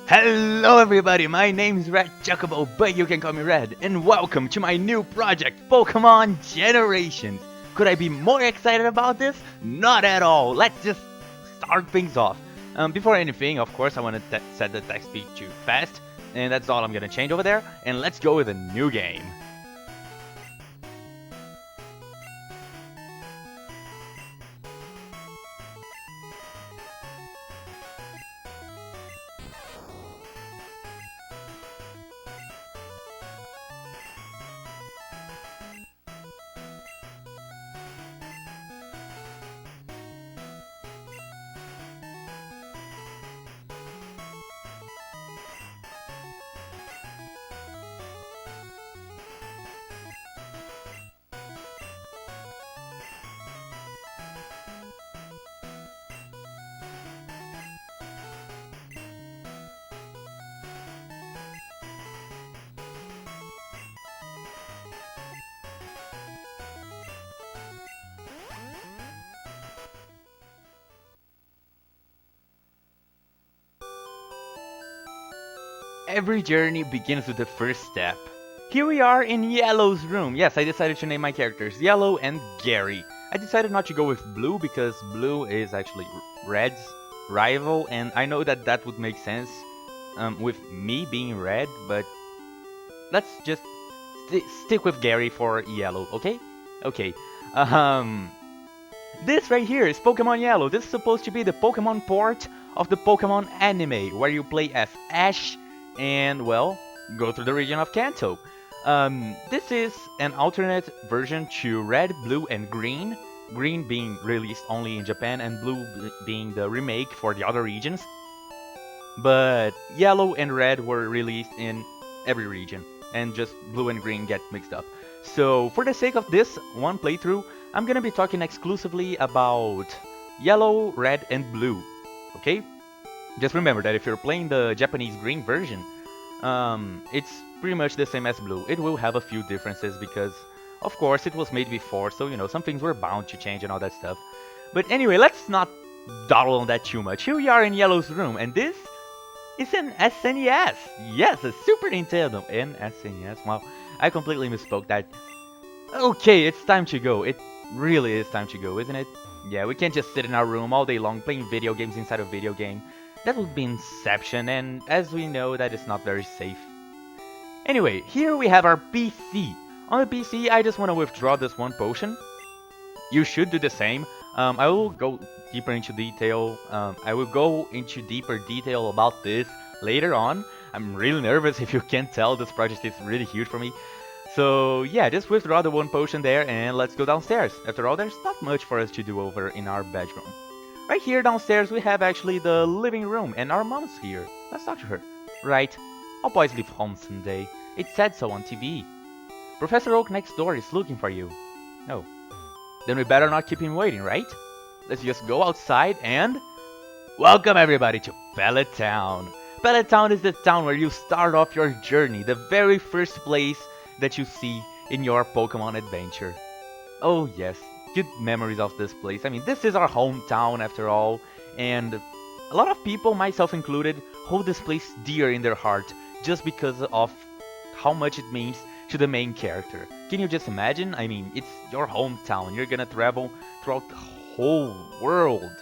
Hello everybody, my name's Red Chocobo, but you can call me Red, and welcome to my new project, Pokemon Generations. Could I be more excited about this? Not at all. Let's just start things off. Before anything, of course, I want to set the text speed to fast, and that's all I'm gonna change over there, and let's go with a new game. Every journey begins with the first step. Here we are in Yellow's room. Yes, I decided to name my characters Yellow and Gary. I decided not to go with Blue because Blue is actually Red's rival, and I know that that would make sense with me being Red, but let's just stick with Gary for Yellow, okay? Okay. Um, this right here is Pokemon Yellow. This is supposed to be the Pokemon port of the Pokemon anime, where you play as Ash and, well, go through the region of Kanto. This is an alternate version to Red, Blue, and Green. Green being released only in Japan, and Blue being the remake for the other regions. But Yellow and Red were released in every region, and just Blue and Green get mixed up. So, for the sake of this one playthrough, I'm gonna be talking exclusively about Yellow, Red, and Blue. Okay? Just remember that if you're playing the Japanese green version, it's pretty much the same as Blue. It will have a few differences because, of course, it was made before, so, you know, some things were bound to change and all that stuff. But anyway, let's not dawdle on that too much. Here we are in Yellow's room, and this is an SNES. Yes, a Super Nintendo. An SNES. Wow, I completely misspoke that. Okay, it's time to go. It really is time to go, isn't it? Yeah, we can't just sit in our room all day long playing video games inside a video game. That would be Inception, and as we know, that is not very safe. Anyway, here we have our PC. On the PC, I just want to withdraw this one potion. You should do the same. I will go deeper into detail. I will go into deeper detail about this later on. I'm really nervous. If you can't tell, this project is really huge for me. So yeah, just withdraw the one potion there and let's go downstairs. After all, there's not much for us to do over in our bedroom. Right here downstairs we have actually the living room, and our mom's here. Let's talk to her. Right. All boys leave home someday. It said so on TV. Professor Oak next door is looking for you. Oh. Then we better not keep him waiting, right? Let's just go outside and... Welcome everybody to Pellet Town. Pellet Town is the town where you start off your journey, the very first place that you see in your Pokemon adventure. Oh yes, good memories of this place. I mean, this is our hometown after all, and a lot of people, myself included, hold this place dear in their heart just because of how much it means to the main character. Can you just imagine? I mean, it's your hometown. You're gonna travel throughout the whole world,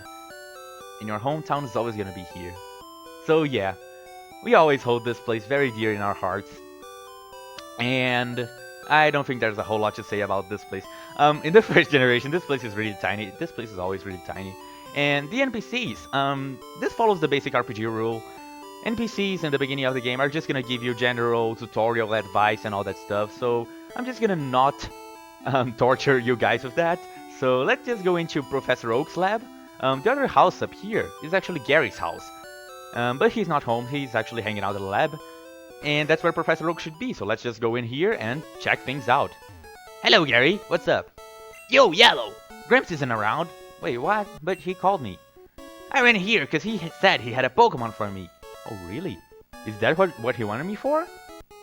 and your hometown is always gonna be here. So yeah, we always hold this place very dear in our hearts. And I don't think there's a whole lot to say about this place. In the first generation, this place is really tiny. This place is always really tiny. And the NPCs, this follows the basic RPG rule. NPCs in the beginning of the game are just gonna give you general tutorial advice and all that stuff. So I'm just gonna not torture you guys with that. So let's just go into Professor Oak's lab. The other house up here is actually Gary's house. But he's not home, he's actually hanging out in the lab. And that's where Professor Oak should be, so let's just go in here and check things out. Hello, Gary. What's up? Yo, Yellow! Gramps isn't around. Wait, what? But he called me. I ran here because he said he had a Pokemon for me. Oh, really? Is that what he wanted me for?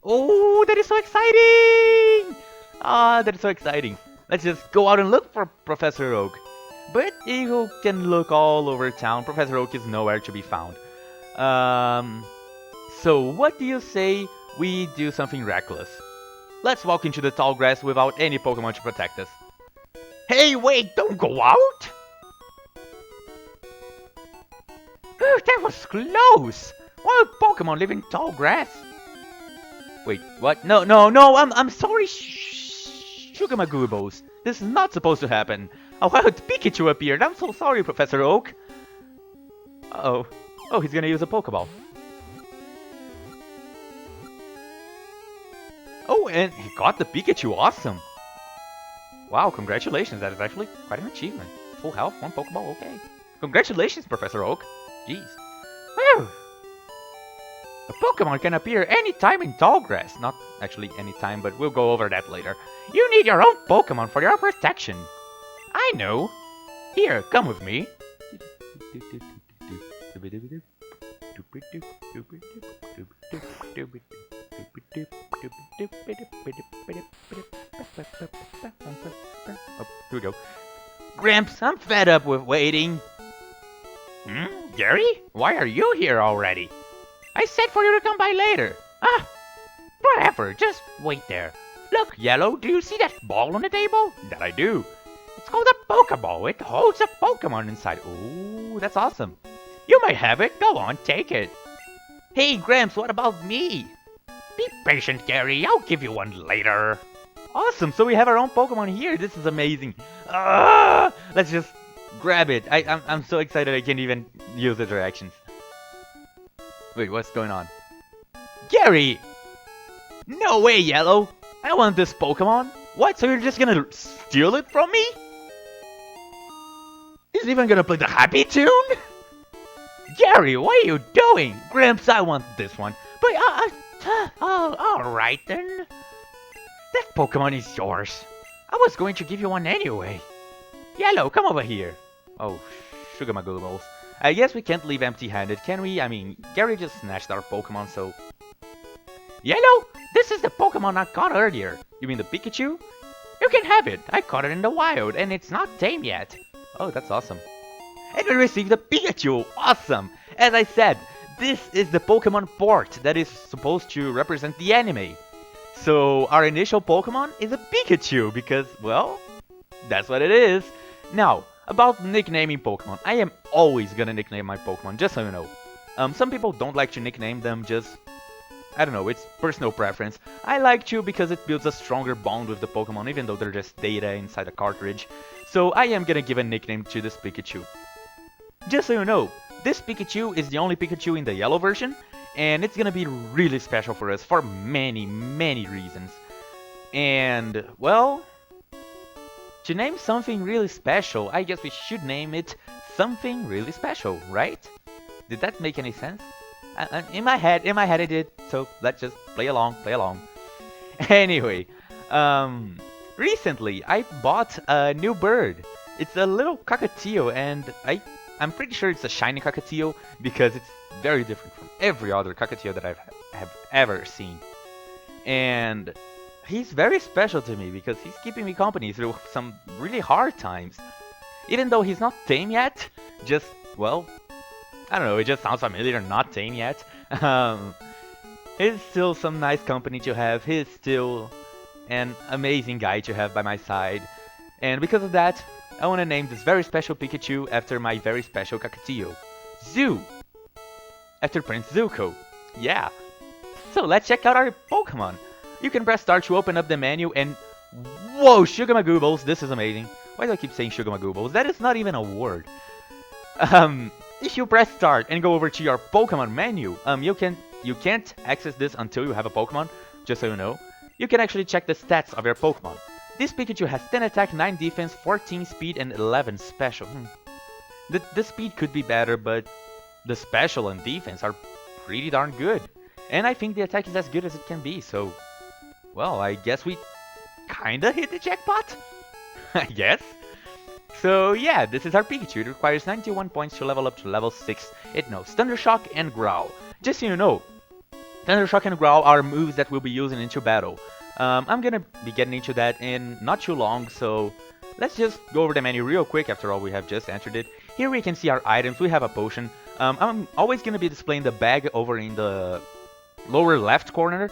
Oh, that is so exciting! Ah, that is so exciting. Let's just go out and look for Professor Oak. But you can look all over town. Professor Oak is nowhere to be found. So what do you say we do something reckless? Let's walk into the tall grass without any Pokemon to protect us. Hey, wait, don't go out! Ooh, that was close! Wild Pokemon live in tall grass. Wait, what? No, no, no, I'm sorry, Sugar Magoobos. This is not supposed to happen. A wild Pikachu appeared. I'm so sorry, Professor Oak. Uh-oh. Oh, he's gonna use a Pokeball. Oh, and he got the Pikachu. Awesome. Wow, congratulations. That is actually quite an achievement. Full health, one Pokeball, okay. Congratulations, Professor Oak. Jeez. Whew. A Pokemon can appear anytime in tall grass. Not actually anytime, but we'll go over that later. You need your own Pokemon for your protection. I know. Here, come with me. Oh, here we go. Gramps, I'm fed up with waiting. Gary? Why are you here already? I said for you to come by later. Ah, whatever, just wait there. Look, Yellow, do you see that ball on the table? That I do. It's called a Pokeball. It holds a Pokemon inside. Ooh, that's awesome. You may have it. Go on, take it. Hey, Gramps, what about me? Be patient, Gary. I'll give you one later. Awesome, so we have our own Pokemon here. This is amazing. Let's just grab it. I'm so excited I can't even use the directions. Wait, what's going on? Gary! No way, Yellow! I want this Pokemon. What? So you're just gonna steal it from me? He's even gonna play the happy tune? Gary, what are you doing? Gramps, I want this one. But, alright then. That Pokemon is yours. I was going to give you one anyway. Yellow, come over here. Oh, Sugar Magoogles. I guess we can't leave empty-handed, can we? I mean, Gary just snatched our Pokemon, so... Yellow, this is the Pokemon I caught earlier. You mean the Pikachu? You can have it. I caught it in the wild, and it's not tame yet. Oh, that's awesome. And we received the Pikachu. Awesome. As I said, this is the Pokemon port that is supposed to represent the anime. So our initial Pokemon is a Pikachu because, well, that's what it is. Now, about nicknaming Pokemon. I am always gonna nickname my Pokemon, just so you know. Some people don't like to nickname them, just... I don't know, it's personal preference. I like to because it builds a stronger bond with the Pokemon, even though they're just data inside a cartridge. So I am gonna give a nickname to this Pikachu. Just so you know, this Pikachu is the only Pikachu in the yellow version, and it's gonna be really special for us for many, many reasons. And, well, to name something really special, I guess we should name it something really special, right? Did that make any sense? In my head it did, so let's just play along. Anyway, recently I bought a new bird. It's a little cockatiel, and I'm pretty sure it's a shiny cockatiel because it's very different from every other cockatiel that I have ever seen. And he's very special to me because he's keeping me company through some really hard times. Even though he's not tame yet, just, well, I don't know, it just sounds familiar, not tame yet. He's still some nice company to have. He's still an amazing guy to have by my side. And because of that, I want to name this very special Pikachu after my very special cockatiel. Zoo! After Prince Zuko. Yeah. So let's check out our Pokemon. You can press start to open up the menu and... Whoa, Sugar Magoobles, this is amazing. Why do I keep saying Sugar Magoobles? That is not even a word. If you press start and go over to your Pokemon menu, you can't access this until you have a Pokemon, just so you know. You can actually check the stats of your Pokemon. This Pikachu has 10 attack, 9 defense, 14 speed, and 11 special. The speed could be better, but the special and defense are pretty darn good. And I think the attack is as good as it can be, so... Well, I guess we kinda hit the jackpot? I guess. So yeah, this is our Pikachu. It requires 91 points to level up to level 6. It knows Thunder Shock and Growl. Just so you know, Thunder Shock and Growl are moves that we'll be using into battle. I'm gonna be getting into that in not too long, so let's just go over the menu real quick. After all, we have just entered it. Here we can see our items. We have a potion. I'm always gonna be displaying the bag over in the lower left corner,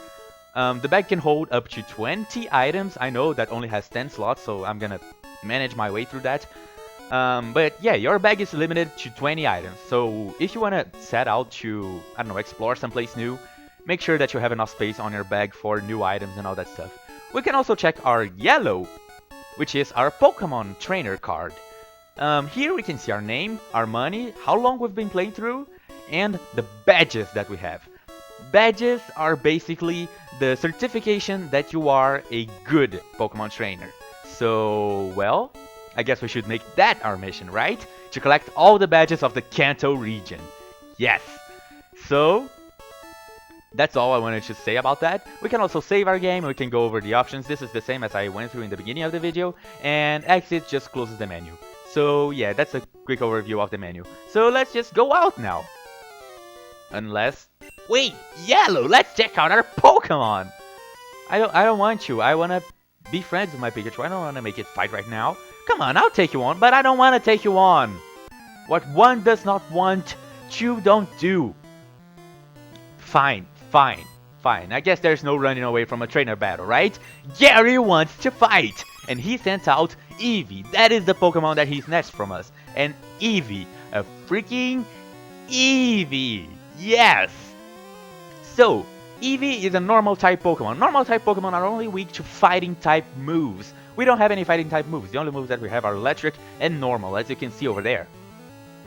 the bag can hold up to 20 items. I know that only has 10 slots, so I'm gonna manage my way through that. But yeah, your bag is limited to 20 items. So if you want to set out to, I don't know, explore someplace new, make sure that you have enough space on your bag for new items and all that stuff. We can also check our yellow, which is our Pokemon trainer card. Here we can see our name, our money, how long we've been playing through, and the badges that we have. Badges are basically the certification that you are a good Pokemon trainer. So, well, I guess we should make that our mission, right? To collect all the badges of the Kanto region. Yes! So, that's all I wanted to say about that. We can also save our game, we can go over the options. This is the same as I went through in the beginning of the video, and exit just closes the menu. So yeah, that's a quick overview of the menu. So let's just go out now. Unless... Wait, Yellow, let's check out our Pokemon! I don't want you, I wanna be friends with my Pikachu. I don't wanna make it fight right now. Come on, I'll take you on, but I don't wanna take you on. What one does not want, two don't do. Fine, fine, fine. I guess there's no running away from a trainer battle, right? Gary wants to fight! And he sends out Eevee. That is the Pokemon that he snatched from us. And Eevee. A freaking Eevee. Yes! So, Eevee is a normal type Pokemon. Normal type Pokemon are only weak to fighting type moves. We don't have any fighting type moves. The only moves that we have are electric and normal, as you can see over there.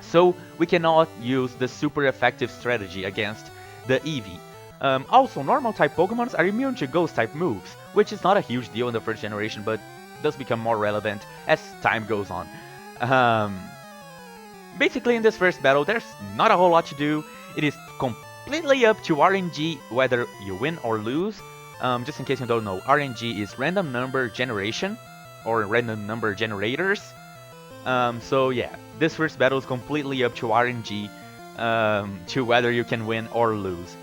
So, we cannot use the super effective strategy against the Eevee. Also, normal type Pokemons are immune to ghost type moves, which is not a huge deal in the first generation, but does become more relevant as time goes on. Basically, in this first battle, there's not a whole lot to do. It is completely up to RNG whether you win or lose. Just in case you don't know, RNG is random number generation, or random number generators. So yeah, this first battle is completely up to RNG, to whether you can win or lose.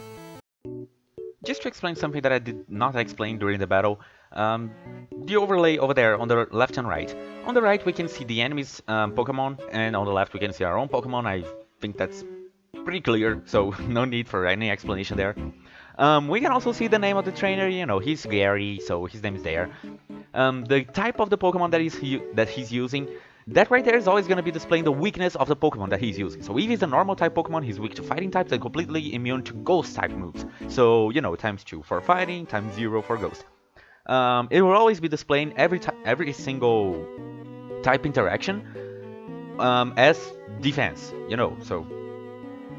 Just to explain something that I did not explain during the battle, the overlay over there on the left and right. On the right we can see the enemy's Pokemon, and on the left we can see our own Pokemon. I think that's pretty clear, so no need for any explanation there. We can also see the name of the trainer, you know, he's Gary, so his name is there. The type of the Pokemon that he's using, that right there is always going to be displaying the weakness of the Pokemon that he's using. So Eevee is a normal type Pokemon, he's weak to fighting types and completely immune to ghost type moves. So, you know, ×2 for fighting, ×0 for ghost. It will always be displaying every single type interaction as defense, you know, so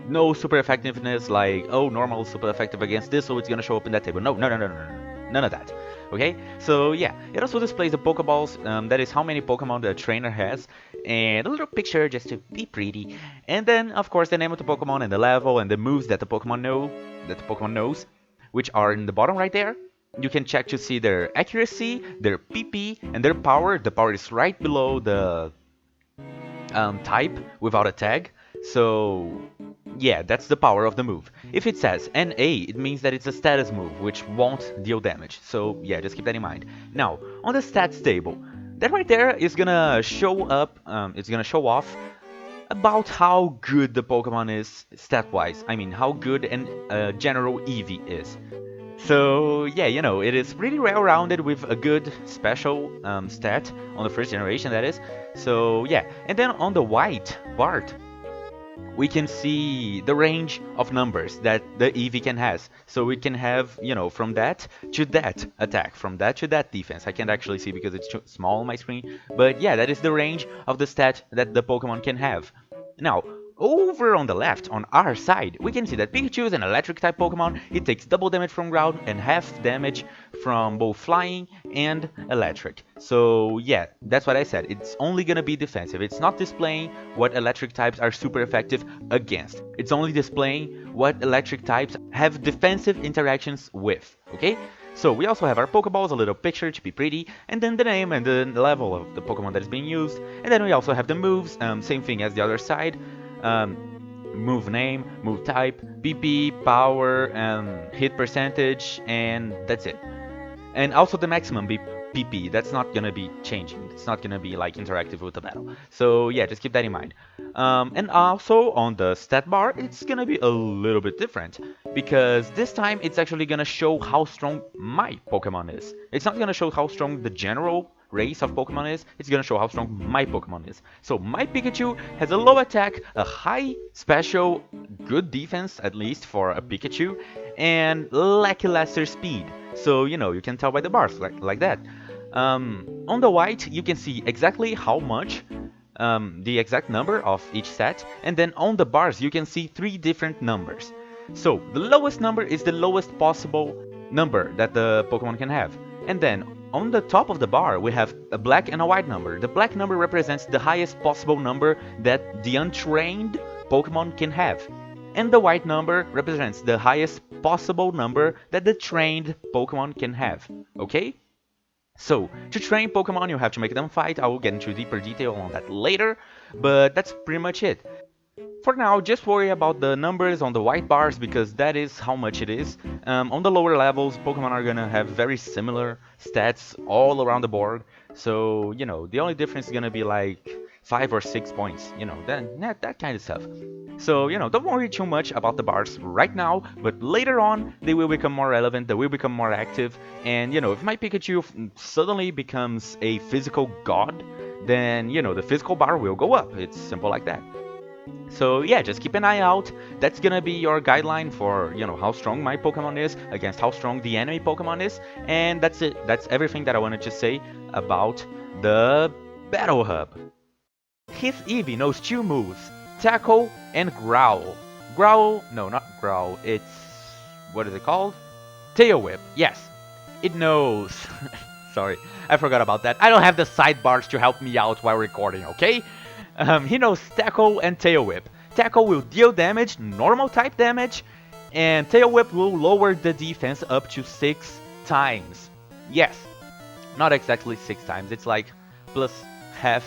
no super effectiveness like, oh, normal super effective against this, so it's gonna show up in that table. No, no, no, no, no, no, none of that. Okay, so yeah, it also displays the Pokeballs, that is how many Pokemon the trainer has, and a little picture just to be pretty, and then of course the name of the Pokemon and the level and the moves that the Pokemon knows, which are in the bottom right there. You can check to see their accuracy, their PP, and their power. The power is right below the type without a tag. So yeah, that's the power of the move. If it says NA, it means that it's a status move, which won't deal damage. So yeah, just keep that in mind. Now, on the stats table, that right there is gonna show up, it's gonna show off about how good the Pokemon is stat-wise. I mean, how good and general Eevee is. So yeah, you know, it is pretty well-rounded with a good special stat on the first generation, that is. So yeah, and then on the white part, we can see the range of numbers that the Eevee can has. So we can have, you know, from that to that attack, from that to that defense. I can't actually see because it's too small on my screen, but yeah, that is the range of the stat that the Pokemon can have. Now, over on the left, on our side, we can see that Pikachu is an electric type Pokemon. It takes double damage from ground and half damage from both flying and electric. So yeah, that's what I said. It's only gonna be defensive. It's not displaying what electric types are super effective against. It's only displaying what electric types have defensive interactions with, okay? So we also have our Pokeballs, a little picture to be pretty, and then the name and the level of the Pokemon that is being used. And then we also have the moves, same thing as the other side. Move name, move type, PP, power, hit percentage, and that's it. And also the maximum PP. That's not gonna be changing. It's not gonna be like interactive with the battle. So yeah, just keep that in mind. And also on the stat bar, it's gonna be a little bit different because this time it's actually gonna show how strong my Pokemon is. It's not gonna show how strong the general race of Pokemon is, it's gonna show how strong my Pokemon is. So my Pikachu has a low attack, a high special, good defense at least for a Pikachu, and lackluster speed. So you can tell by the bars like that. On the white you can see exactly how much, the exact number of each set, and then on the bars you can see three different numbers. So the lowest number is the lowest possible number that the Pokemon can have. And then on the top of the bar we have a black and a white number. The black number represents the highest possible number that the untrained Pokemon can have. And the white number represents the highest possible number that the trained Pokemon can have. Okay? So, to train Pokemon, you have to make them fight. I will get into deeper detail on that later, but that's pretty much it. For now, just worry about the numbers on the white bars because that is how much it is. On the lower levels, Pokemon are gonna have very similar stats all around the board. So, the only difference is gonna be like 5 or 6 points, that kind of stuff. So, don't worry too much about the bars right now, but later on, they will become more relevant, they will become more active, and, if my Pikachu suddenly becomes a physical god, then, the physical bar will go up. It's simple like that. So yeah, just keep an eye out. That's gonna be your guideline for, how strong my Pokemon is against how strong the enemy Pokemon is. And that's it. That's everything that I wanted to say about the Battle Hub. His Eevee knows two moves, Tackle and Growl. Growl, no, not Growl, it's, what is it called? Tail Whip, yes. It knows. Sorry, I forgot about that. I don't have the sidebars to help me out while recording, okay? He knows Tackle and Tail Whip. Tackle will deal damage, normal type damage, and Tail Whip will lower the defense up to 6 times. Yes, not exactly 6 times, it's like plus half,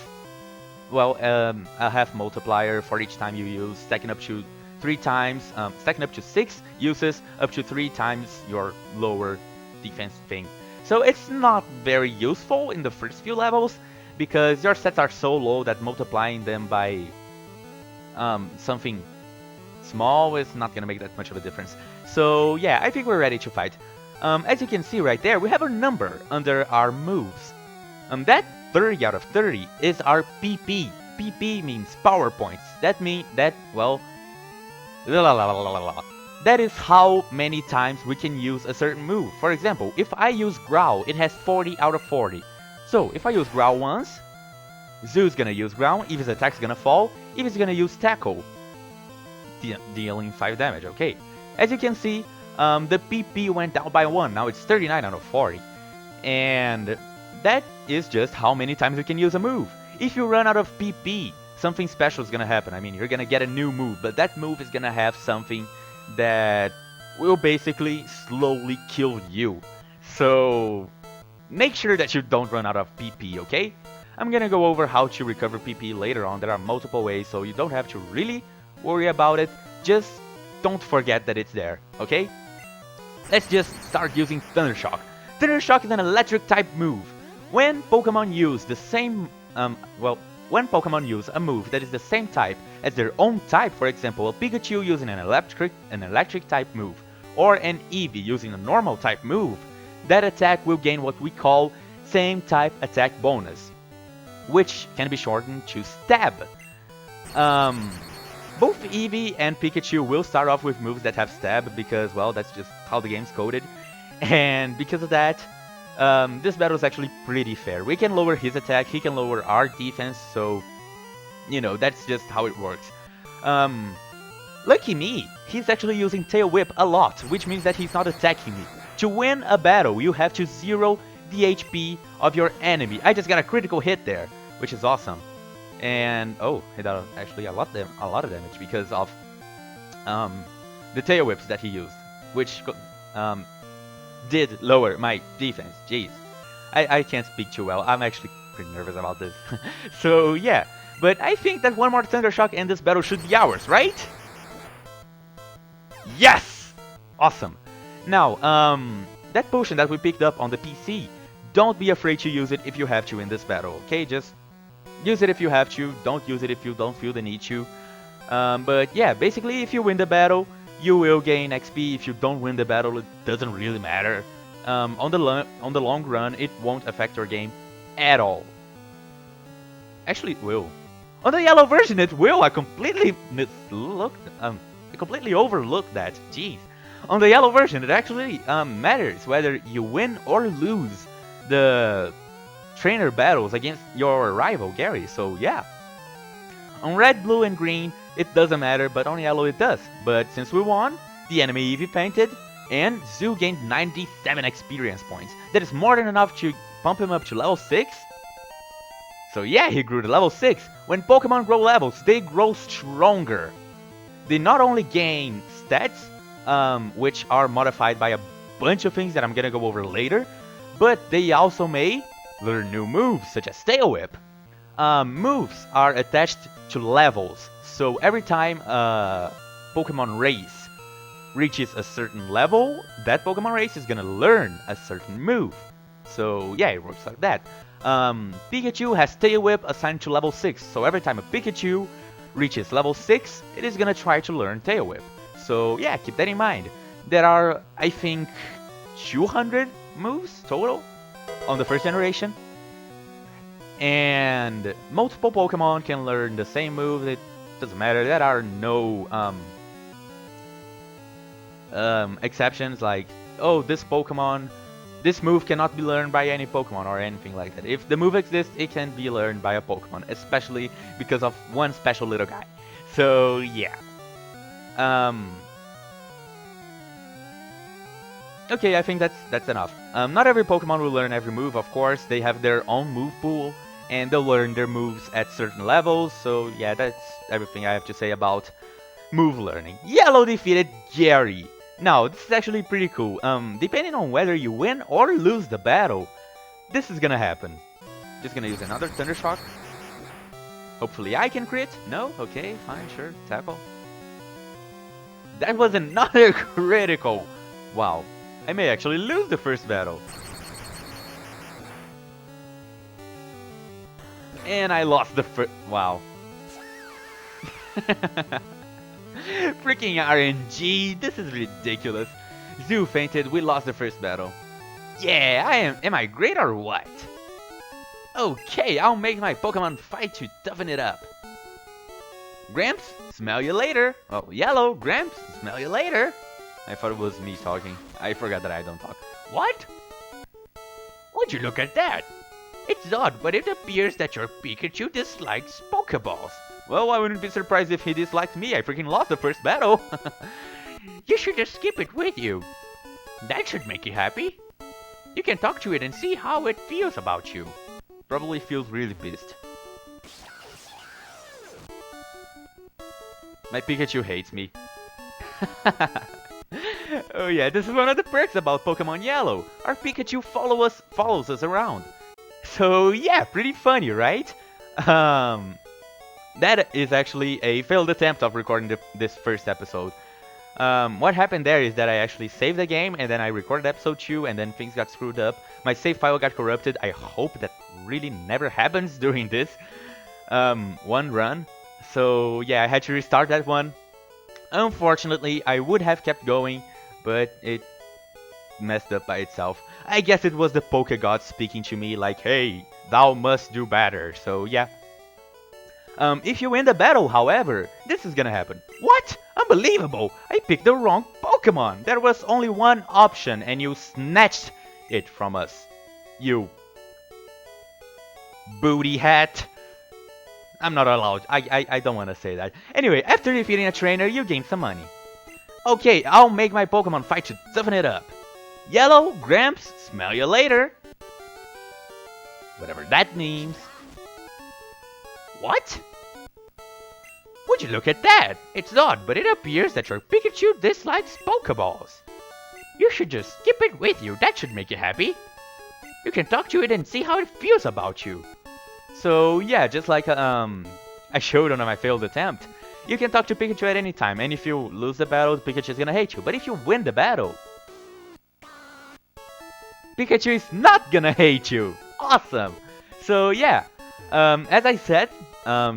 well, a half multiplier for each time you use, stacking up to 3 times, stacking up to 6 uses, up to 3 times your lower defense thing. So it's not very useful in the first few levels, because your sets are so low that multiplying them by something small is not gonna make that much of a difference. So yeah, I think we're ready to fight. As you can see right there, we have a number under our moves. That 30 out of 30 is our PP. PP means power points. That means that, well, that is how many times we can use a certain move. For example, if I use Growl, it has 40 out of 40. So, if I use Growl once, Zoo's gonna use Growl, Eevee's attack's gonna fall, Eevee's gonna use Tackle, dealing 5 damage, okay. As you can see, the PP went down by 1, now it's 39 out of 40. And that is just how many times we can use a move. If you run out of PP, something special is gonna happen. I mean, you're gonna get a new move, but that move is gonna have something that will basically slowly kill you. So make sure that you don't run out of PP, okay? I'm gonna go over how to recover PP later on. There are multiple ways, so you don't have to really worry about it. Just don't forget that it's there, okay? Let's just start using Thunder Shock. Thunder Shock is an electric type move. When Pokemon use the same, when Pokemon use a move that is the same type as their own type, for example, a Pikachu using an electric type move, or an Eevee using a normal type move, that attack will gain what we call same type attack bonus, which can be shortened to Stab. Both Eevee and Pikachu will start off with moves that have Stab because, well, that's just how the game's coded. And because of that, this battle is actually pretty fair. We can lower his attack, he can lower our defense, so, that's just how it works. Lucky me, he's actually using Tail Whip a lot, which means that he's not attacking me. To win a battle, you have to zero the HP of your enemy. I just got a critical hit there, which is awesome. And, oh, it actually a lot of damage because of the Tail Whips that he used, which did lower my defense. Jeez, I can't speak too well. I'm actually pretty nervous about this. So yeah, but I think that one more Thunder Shock and this battle should be ours, right? Yes! Awesome. Now, that potion that we picked up on the PC don't be afraid to use it if you have to in this battle, okay? Just use it if you have to, don't use it if you don't feel the need to. But yeah, basically if you win the battle, you will gain XP. If you don't win the battle, it doesn't really matter. On the long run, it won't affect your game at all. Actually, it will. On the yellow version, it will. I completely overlooked that. Jeez. On the yellow version, it actually matters whether you win or lose the trainer battles against your rival, Gary. So yeah. On red, blue, and green, it doesn't matter, but on yellow it does. But since we won, the enemy Eevee fainted, and Zoo gained 97 experience points. That is more than enough to pump him up to level 6. So yeah, he grew to level 6. When Pokemon grow levels, they grow stronger. They not only gain stats, which are modified by a bunch of things that I'm gonna go over later, but they also may learn new moves, such as Tail Whip. Moves are attached to levels, so every time a Pokemon race reaches a certain level, that Pokemon race is gonna learn a certain move. So yeah, it works like that. Pikachu has Tail Whip assigned to level 6, so every time a Pikachu reaches level 6, it is gonna try to learn Tail Whip. So yeah, keep that in mind. There are, I think, 200 moves total on the first generation. And multiple Pokemon can learn the same move. It doesn't matter. There are no exceptions like, oh, this move cannot be learned by any Pokemon or anything like that. If the move exists, it can be learned by a Pokemon, especially because of one special little guy. So yeah. Okay, I think that's enough. Not every Pokemon will learn every move, of course. They have their own move pool, and they'll learn their moves at certain levels. So yeah, that's everything I have to say about move learning. Yellow defeated Gary. Now, this is actually pretty cool. Depending on whether you win or lose the battle, this is gonna happen. Just gonna use another Thunder Shock. Hopefully I can crit. No? Okay, fine, sure. Tackle. That was another critical. Wow. I may actually lose the first battle. And I lost the first. Wow. Freaking RNG. This is ridiculous. Zoo fainted. We lost the first battle. Yeah, am I great or what? Okay, I'll make my Pokemon fight to toughen it up. Gramps, smell you later. Oh, Yellow, Gramps, smell you later. I thought it was me talking. I forgot that I don't talk. What? Would you look at that? It's odd, but it appears that your Pikachu dislikes Pokeballs. Well, I wouldn't be surprised if he dislikes me. I freaking lost the first battle. You should just keep it with you. That should make you happy. You can talk to it and see how it feels about you. Probably feels really pissed. My Pikachu hates me. Oh yeah, this is one of the perks about Pokemon Yellow. Our Pikachu follows us around. So yeah, pretty funny, right? That is actually a failed attempt of recording this first episode. What happened there is that I actually saved the game, and then I recorded episode 2, and then things got screwed up. My save file got corrupted. I hope that really never happens during this one run. So yeah, I had to restart that one. Unfortunately, I would have kept going, but it messed up by itself. I guess it was the Poké God speaking to me like, hey, thou must do better. So yeah. If you win the battle, however, this is gonna happen. What? Unbelievable! I picked the wrong Pokemon! There was only one option and you snatched it from us. You booty hat. I'm not allowed. I don't want to say that. Anyway, after defeating a trainer, you gain some money. Okay, I'll make my Pokemon fight to toughen it up. Yellow, Gramps, smell you later. Whatever that means. What? Would you look at that? It's odd, but it appears that your Pikachu dislikes Pokeballs. You should just keep it with you. That should make you happy. You can talk to it and see how it feels about you. So yeah, just like I showed on my failed attempt, you can talk to Pikachu at any time, and if you lose the battle, Pikachu is gonna hate you. But if you win the battle, Pikachu is not gonna hate you. Awesome. So yeah, as I said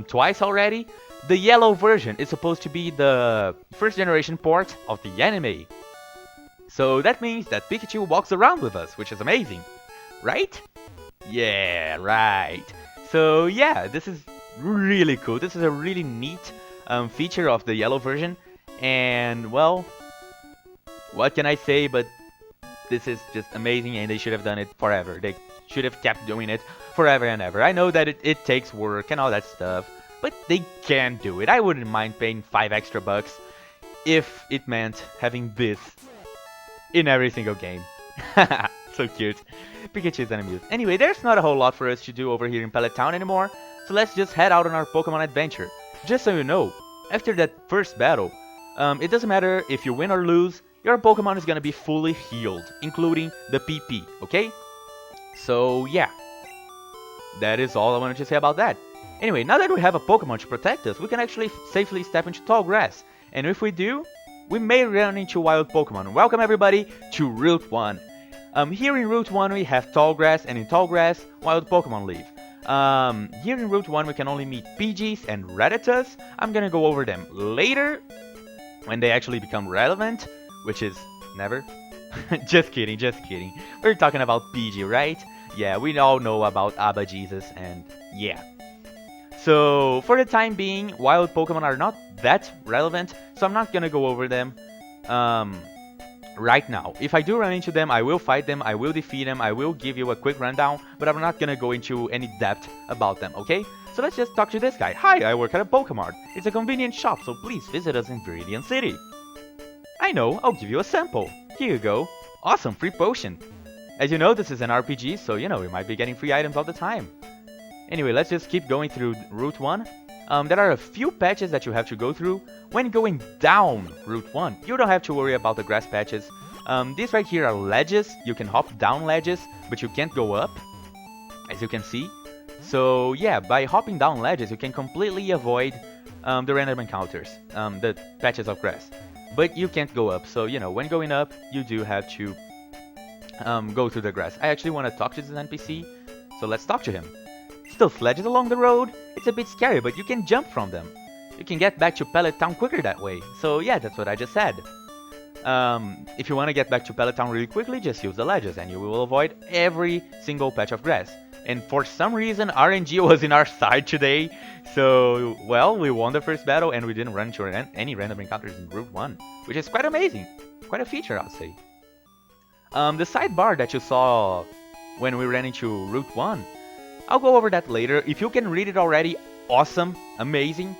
twice already, the yellow version is supposed to be the first generation port of the anime. So that means that Pikachu walks around with us, which is amazing, right? Yeah, right. So yeah, this is really cool. This is a really neat feature of the yellow version. And well, what can I say but this is just amazing and they should have done it forever. They should have kept doing it forever and ever. I know that it takes work and all that stuff, but they can do it. I wouldn't mind paying 5 extra bucks if it meant having this in every single game. So cute. Pikachu's an amuse. Anyway, there's not a whole lot for us to do over here in Pallet Town anymore, so let's just head out on our Pokemon adventure. Just so you know, after that first battle, it doesn't matter if you win or lose, your Pokemon is gonna be fully healed, including the PP, okay? So yeah, that is all I wanted to say about that. Anyway, now that we have a Pokemon to protect us, we can actually safely step into tall grass. And if we do, we may run into wild Pokemon. Welcome everybody to Route 1. Here in Route 1 we have tall grass, and in tall grass, wild Pokemon live. Here in Route 1 we can only meet Pidgeys and Rattatas. I'm gonna go over them later, when they actually become relevant, which is never. Just kidding, just kidding. We're talking about Pidgey, right? Yeah, we all know about Abba Jesus, and yeah. So, for the time being, wild Pokemon are not that relevant, so I'm not gonna go over them right now. If I do run into them, I will fight them, I will defeat them, I will give you a quick rundown, but I'm not gonna go into any depth about them, okay? So let's just talk to this guy. Hi, I work at a Pokemart. It's a convenient shop, so please visit us in Viridian City. I know, I'll give you a sample. Here you go. Awesome, free potion. As you know, this is an RPG, so you know, we might be getting free items all the time. Anyway, let's just keep going through Route 1. There are a few patches that you have to go through. When going down Route 1, you don't have to worry about the grass patches. These right here are ledges. You can hop down ledges, but you can't go up, as you can see. So yeah, by hopping down ledges, you can completely avoid the random encounters, the patches of grass. But you can't go up, so you know, when going up, you do have to go through the grass. I actually want to talk to this NPC, so let's talk to him. Still sledges along the road. It's a bit scary, but you can jump from them. You can get back to Pallet Town quicker that way. So yeah, that's what I just said. If you want to get back to Pallet Town really quickly, just use the ledges and you will avoid every single patch of grass. And for some reason, RNG was in our side today. So, well, we won the first battle and we didn't run into any random encounters in Route 1. Which is quite amazing. Quite a feature, I'd say. The sidebar that you saw when we ran into Route 1, I'll go over that later. If you can read it already, awesome, amazing.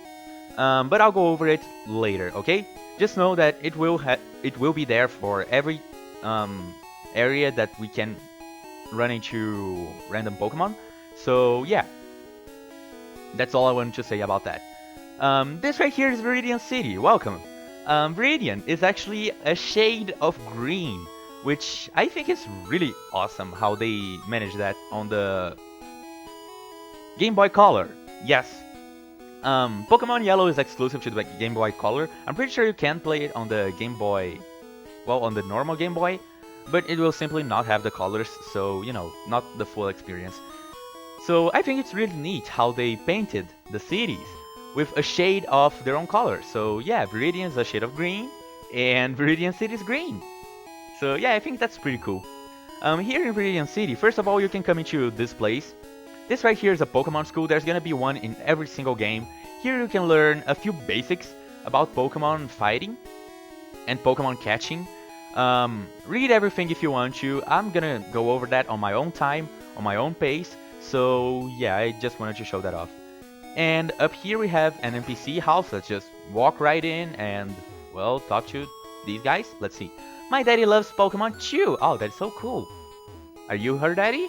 But I'll go over it later, okay? Just know that it will be there for every area that we can run into random Pokemon. So yeah, that's all I wanted to say about that. This right here is Viridian City. Welcome. Viridian is actually a shade of green, which I think is really awesome how they managed that on the Game Boy Color. Yes. Pokemon Yellow is exclusive to the Game Boy Color. I'm pretty sure you can play it on the Game Boy, well, on the normal Game Boy, but it will simply not have the colors, so, you know, not the full experience. So I think it's really neat how they painted the cities with a shade of their own color. So yeah, Viridian is a shade of green, and Viridian City is green. So yeah, I think that's pretty cool. Here in Viridian City, first of all, you can come into this place. This right here is a Pokemon school. There's gonna be one in every single game. Here you can learn a few basics about Pokemon fighting and Pokemon catching. Read everything if you want to. I'm gonna go over that on my own time, on my own pace. So yeah, I just wanted to show that off. And up here we have an NPC house. Let's just walk right in and, well, talk to these guys. Let's see. My daddy loves Pokemon too. Oh, that's so cool. Are you her daddy?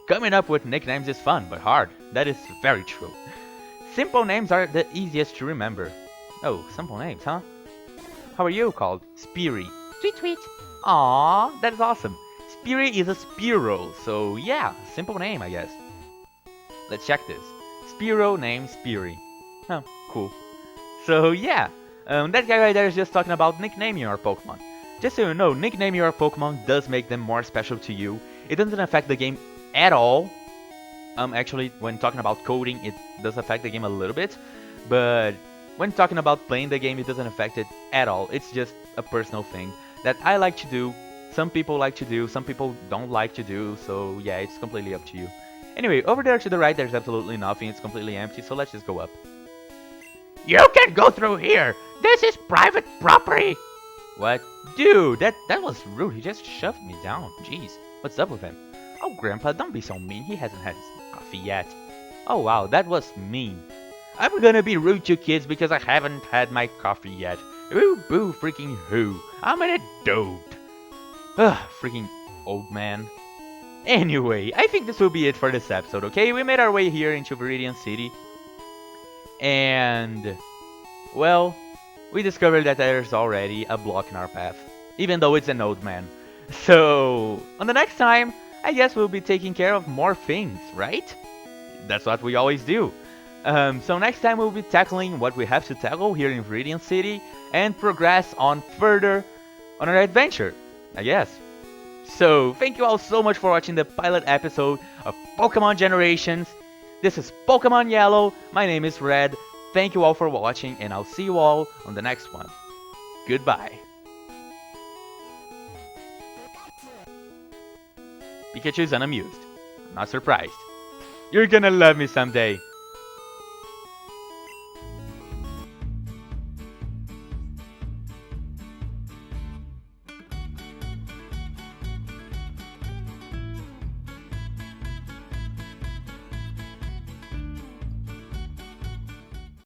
Coming up with nicknames is fun, but hard. That is very true. Simple names are the easiest to remember. Oh, simple names, huh? How are you called? Speary. Tweet tweet. Aww, that is awesome. Speary is a Spearow, so yeah, simple name, I guess. Let's check this. Spearow named Speary. Oh, cool. So yeah, that guy right there is just talking about nicknaming our Pokemon. Just so you know, nicknaming your Pokemon does make them more special to you. It doesn't affect the game at all. Actually, when talking about coding, it does affect the game a little bit, but when talking about playing the game, it doesn't affect it at all. It's just a personal thing that I like to do. Some people like to do, some people don't like to do, so yeah, it's completely up to you. Anyway, over there to the right, there's absolutely nothing. It's completely empty, so let's just go up. You can go through here. This is private property. What? Dude, that was rude. He just shoved me down. Jeez, what's up with him? Oh, Grandpa, don't be so mean. He hasn't had his coffee yet. Oh, wow, that was mean. I'm gonna be rude to kids because I haven't had my coffee yet. Ooh, boo, freaking who? I'm an adult. Ugh, freaking old man. Anyway, I think this will be it for this episode, okay? We made our way here into Viridian City. And, well, we discovered that there's already a block in our path. Even though it's an old man. So, on the next time, I guess we'll be taking care of more things, right? That's what we always do. So next time we'll be tackling what we have to tackle here in Viridian City and progress on further on our adventure, I guess. So thank you all so much for watching the pilot episode of Pokemon Generations. This is Pokemon Yellow, my name is Red. Thank you all for watching and I'll see you all on the next one. Goodbye. Pikachu's unamused. I'm not surprised. You're gonna love me someday.